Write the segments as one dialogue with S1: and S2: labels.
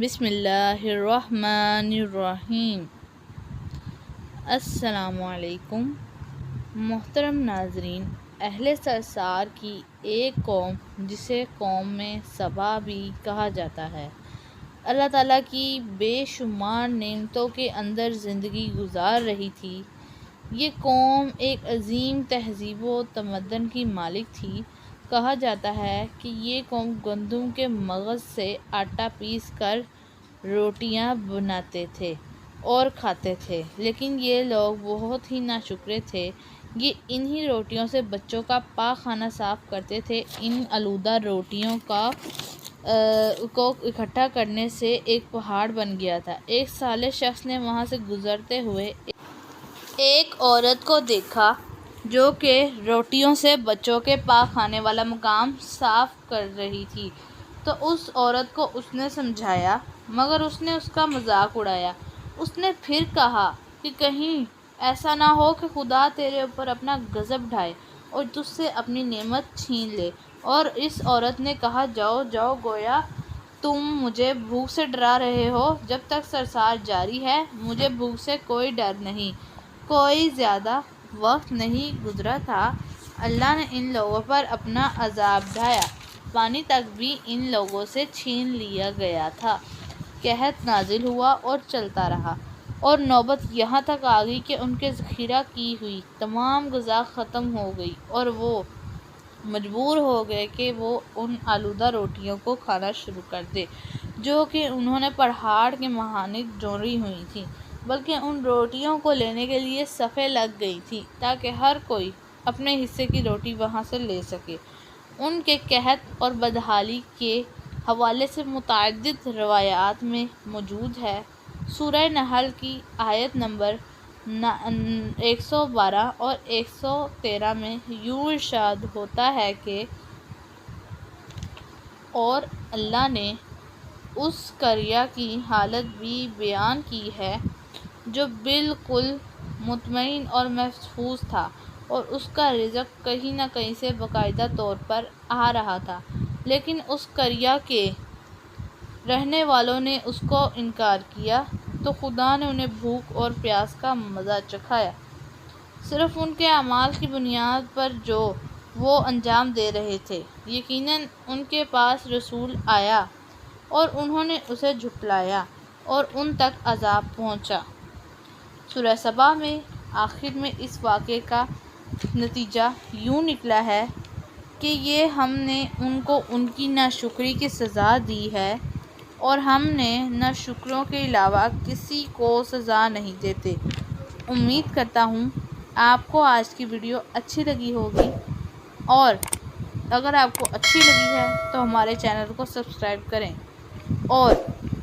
S1: بسم اللہ الرحمن الرحیم۔ السلام علیکم محترم ناظرین، اہل سرسار کی ایک قوم جسے قوم سبا بھی کہا جاتا ہے، اللہ تعالیٰ کی بے شمار نعمتوں کے اندر زندگی گزار رہی تھی۔ یہ قوم ایک عظیم تہذیب و تمدن کی مالک تھی۔ کہا جاتا ہے کہ یہ قوم گندم کے مغز سے آٹا پیس کر روٹیاں بناتے تھے اور کھاتے تھے، لیکن یہ لوگ بہت ہی ناشکرے تھے۔ یہ انہی روٹیوں سے بچوں کا پاخانہ صاف کرتے تھے۔ ان آلودہ روٹیوں کو اکٹھا کرنے سے ایک پہاڑ بن گیا تھا۔ ایک صالح شخص نے وہاں سے گزرتے ہوئے ایک عورت کو دیکھا جو کہ روٹیوں سے بچوں کے پاخانے والا مقام صاف کر رہی تھی، تو اس عورت کو اس نے سمجھایا، مگر اس نے اس کا مذاق اڑایا۔ اس نے پھر کہا کہ کہیں ایسا نہ ہو کہ خدا تیرے اوپر اپنا غضب ڈھائے اور تجھ سے اپنی نعمت چھین لے۔ اور اس عورت نے کہا، جاؤ جاؤ، گویا تم مجھے بھوک سے ڈرا رہے ہو۔ جب تک سرسار جاری ہے مجھے بھوک سے کوئی ڈر نہیں۔ کوئی زیادہ وقت نہیں گزرا تھا، اللہ نے ان لوگوں پر اپنا عذاب ڈھایا، پانی تک بھی ان لوگوں سے چھین لیا گیا تھا۔ قحط نازل ہوا اور چلتا رہا، اور نوبت یہاں تک آ گئی کہ ان کے ذخیرہ کی ہوئی تمام غذا ختم ہو گئی اور وہ مجبور ہو گئے کہ وہ ان آلودہ روٹیوں کو کھانا شروع کر دیں جو کہ انہوں نے پہاڑ کے مہانگ جوڑی ہوئی تھیں، بلکہ ان روٹیوں کو لینے کے لیے صفیں لگ گئی تھیں تاکہ ہر کوئی اپنے حصے کی روٹی وہاں سے لے سکے۔ ان کے قحط اور بدحالی کے حوالے سے متعدد روایات میں موجود ہے۔ سورہ نحل کی آیت نمبر 112 اور 113 میں یوں ارشاد ہوتا ہے کہ اور اللہ نے اس قریہ کی حالت بھی بیان کی ہے جو بالکل مطمئن اور محفوظ تھا، اور اس کا رزق کہیں نہ کہیں سے باقاعدہ طور پر آ رہا تھا، لیکن اس قریہ کے رہنے والوں نے اس کو انکار کیا، تو خدا نے انہیں بھوک اور پیاس کا مزہ چکھایا، صرف ان کے اعمال کی بنیاد پر جو وہ انجام دے رہے تھے۔ یقیناً ان کے پاس رسول آیا اور انہوں نے اسے جھٹلایا اور ان تک عذاب پہنچا۔ سورہ سبا میں آخر میں اس واقعے کا نتیجہ یوں نکلا ہے کہ یہ ہم نے ان کو ان کی ناشکری کی سزا دی ہے، اور ہم نے ناشکروں کے علاوہ کسی کو سزا نہیں دیتے۔ امید کرتا ہوں آپ کو آج کی ویڈیو اچھی لگی ہوگی، اور اگر آپ کو اچھی لگی ہے تو ہمارے چینل کو سبسکرائب کریں اور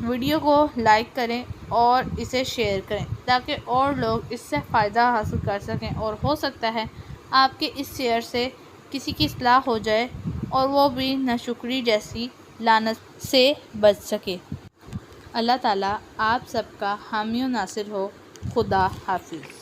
S1: ویڈیو کو لائک کریں اور اسے شیئر کریں تاکہ اور لوگ اس سے فائدہ حاصل کر سکیں، اور ہو سکتا ہے آپ کے اس شیئر سے کسی کی اصلاح ہو جائے اور وہ بھی ناشکری جیسی لعنت سے بچ سکے۔ اللہ تعالیٰ آپ سب کا حامی و ناصر ہو۔ خدا حافظ۔